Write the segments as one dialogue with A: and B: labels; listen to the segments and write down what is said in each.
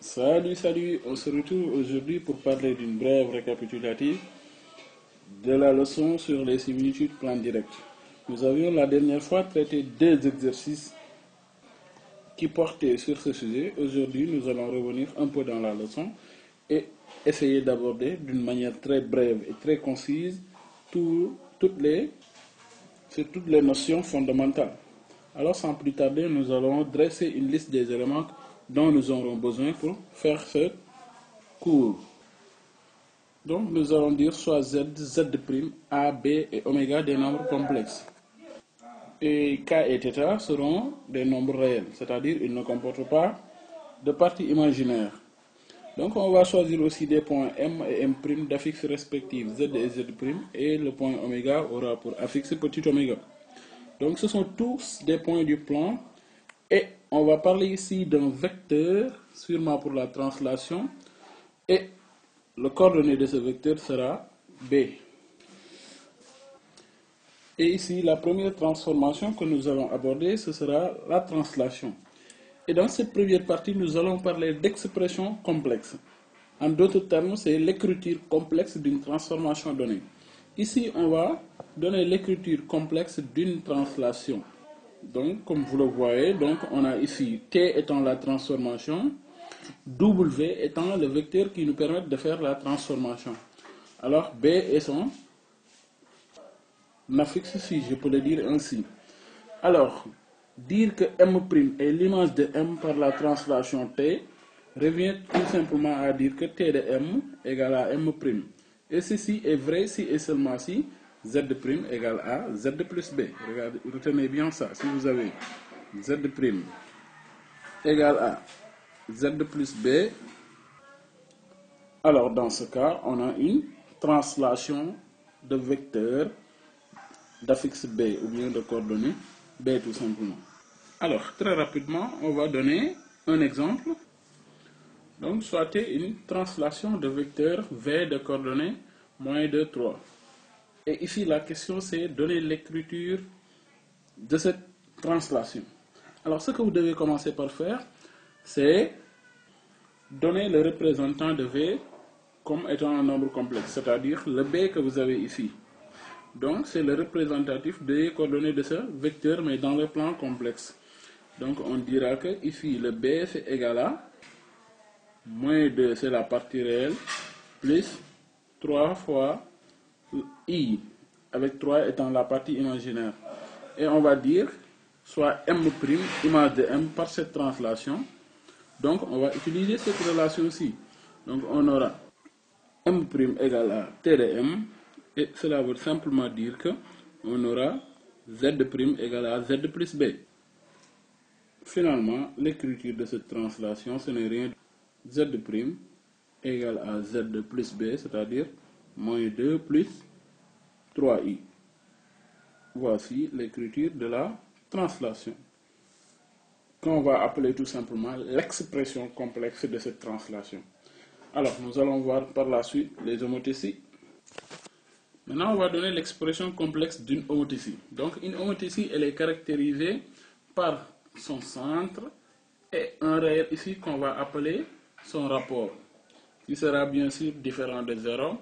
A: Salut, on se retrouve aujourd'hui pour parler d'une brève récapitulative de la leçon sur les similitudes plan direct. Nous avions la dernière fois traité deux exercices qui portaient sur ce sujet. Aujourd'hui, nous allons revenir un peu dans la leçon et essayer d'aborder d'une manière très brève et très concise toutes les notions fondamentales. Alors, sans plus tarder, nous allons dresser une liste des éléments dont nous aurons besoin pour faire ce cours. Donc, nous allons dire soit Z, Z', A, B et oméga des nombres complexes. Et K et θ seront des nombres réels, c'est-à-dire ils ne comportent pas de parties imaginaires. Donc, on va choisir aussi des points M et M' d'affixes respectifs Z et Z', et le point oméga aura pour affixe petit oméga. Donc, ce sont tous des points du plan. Et on va parler ici d'un vecteur, sûrement pour la translation. Et le coordonnée de ce vecteur sera B. Et ici, la première transformation que nous allons aborder, ce sera la translation. Et dans cette première partie, nous allons parler d'expressions complexes. En d'autres termes, c'est l'écriture complexe d'une transformation donnée. Ici, on va donner l'écriture complexe d'une translation. Donc, comme vous le voyez, donc on a ici T étant la transformation, W étant le vecteur qui nous permet de faire la transformation. Alors, B est son affixe, si je peux le dire ainsi. Alors, dire que M' est l'image de M par la translation T revient tout simplement à dire que T de M égale à M'. Et ceci est vrai si et seulement si Z' égale à Z plus B. Regardez, retenez bien ça. Si vous avez Z' égale à Z plus B, alors dans ce cas, on a une translation de vecteur d'affixe B ou bien de coordonnées B tout simplement. Alors, très rapidement, on va donner un exemple. Donc, soit une translation de vecteur V de coordonnées moins 2, 3. Et ici, la question, c'est donner l'écriture de cette translation. Alors, ce que vous devez commencer par faire, c'est donner le représentant de V comme étant un nombre complexe, c'est-à-dire le B que vous avez ici. Donc, c'est le représentatif des coordonnées de ce vecteur, mais dans le plan complexe. Donc, on dira que ici, le B, c'est égal à moins 2, c'est la partie réelle, plus 3 fois I, avec 3 étant la partie imaginaire. Et on va dire, soit M', image de M, par cette translation. Donc, on va utiliser cette relation-ci. Donc, on aura M' égale à T de M, et cela veut simplement dire que on aura Z' égale à Z plus B. Finalement, l'écriture de cette translation, ce n'est rien. Z' égale à Z plus B, c'est-à-dire moins 2 plus 3i. Voici l'écriture de la translation, qu'on va appeler tout simplement l'expression complexe de cette translation. Alors, nous allons voir par la suite les homothéties. Maintenant, on va donner l'expression complexe d'une homothétie. Donc, une homothétie, elle est caractérisée par son centre et un réel ici qu'on va appeler son rapport, qui sera bien sûr différent de 0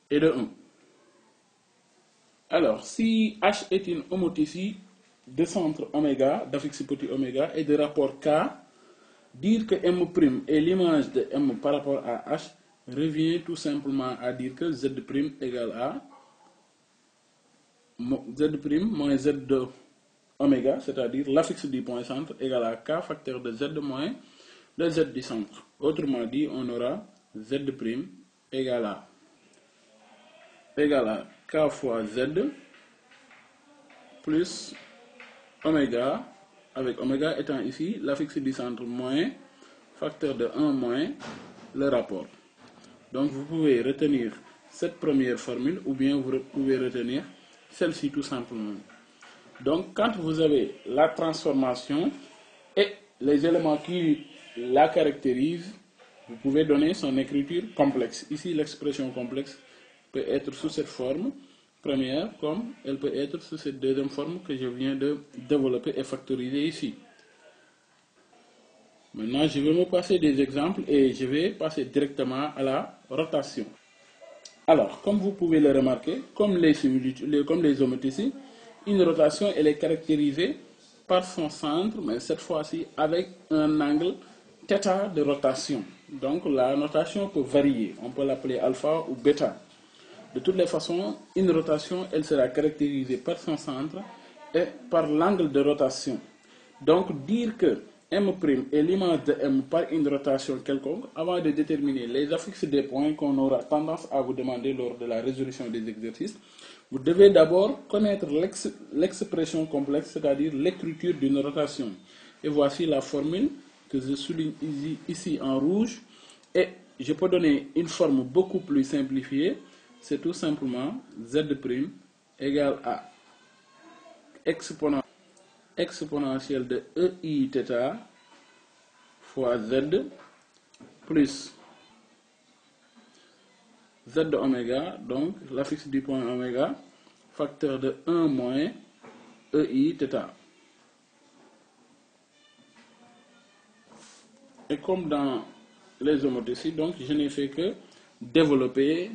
A: et de 1. Alors, si H est une homothétie de centre oméga, d'affixe petit oméga et de rapport K, dire que M' est l'image de M par rapport à H revient tout simplement à dire que Z' égale à Z' moins Z de oméga, c'est-à-dire l'affixe du point centre égale à K facteur de Z moins le Z du centre. Autrement dit, on aura Z' égale à K fois Z plus oméga, avec oméga étant ici l'affixe du centre moins facteur de 1 moins le rapport. Donc vous pouvez retenir cette première formule ou bien vous pouvez retenir celle-ci tout simplement. Donc quand vous avez la transformation et les éléments qui la caractérisent, vous pouvez donner son écriture complexe. Ici l'expression complexe peut être sous cette forme première comme elle peut être sous cette deuxième forme que je viens de développer et factoriser ici. Maintenant, je vais me passer des exemples et je vais passer directement à la rotation. Alors, comme vous pouvez le remarquer, comme les homothéties, une rotation elle est caractérisée par son centre, mais cette fois-ci avec un angle θ de rotation. Donc la notation peut varier, on peut l'appeler alpha ou bêta. De toutes les façons, une rotation elle sera caractérisée par son centre et par l'angle de rotation. Donc dire que M' est l'image de M par une rotation quelconque, avant de déterminer les affixes des points qu'on aura tendance à vous demander lors de la résolution des exercices, vous devez d'abord connaître l'expression complexe, c'est-à-dire l'écriture d'une rotation. Et voici la formule que je souligne ici en rouge. Et je peux donner une forme beaucoup plus simplifiée. C'est tout simplement Z' égale à exponentielle de EIθ fois Z plus Z de oméga, donc l'affixe du point oméga, facteur de 1 moins EIθ. Et comme dans les homothéties, donc je n'ai fait que développer,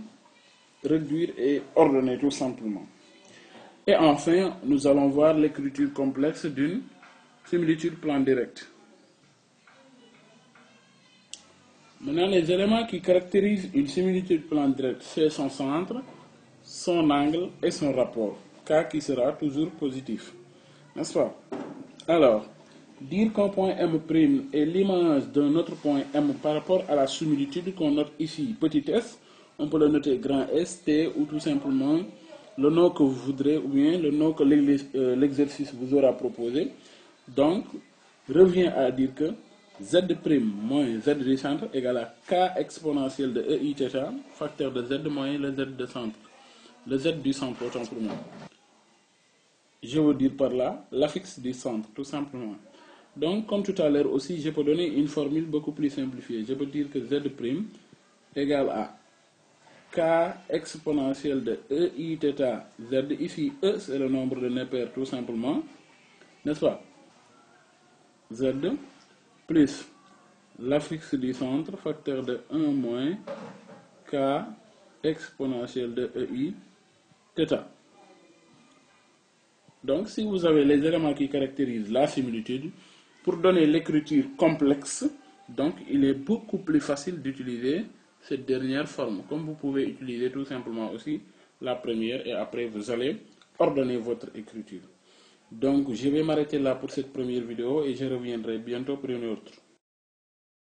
A: réduire et ordonner tout simplement. Et enfin, nous allons voir l'écriture complexe d'une similitude plan direct. Maintenant, les éléments qui caractérisent une similitude plan direct, c'est son centre, son angle et son rapport, K qui sera toujours positif. N'est-ce pas? Alors, dire qu'un point M' est l'image d'un autre point M par rapport à la similitude qu'on note ici, petit s, on peut le noter grand S, T ou tout simplement le nom que vous voudrez ou bien le nom que l'exercice vous aura proposé. Donc, revient à dire que Z' moins Z du centre égale à K exponentielle de EIθ, facteur de Z moins le Z de centre. Le Z du centre, autant pour moi. Je veux dire par là l'affixe du centre, tout simplement. Donc, comme tout à l'heure aussi, je peux donner une formule beaucoup plus simplifiée. Je peux dire que Z' égale à K exponentielle de EIθ Z. Ici, E, c'est le nombre de Neper, tout simplement. N'est-ce pas? Z plus l'affixe du centre, facteur de 1 moins K exponentielle de EIθ. Donc, si vous avez les éléments qui caractérisent la similitude, pour donner l'écriture complexe, donc il est beaucoup plus facile d'utiliser cette dernière forme. Comme vous pouvez utiliser tout simplement aussi la première et après vous allez ordonner votre écriture. Donc, je vais m'arrêter là pour cette première vidéo et je reviendrai bientôt pour une autre.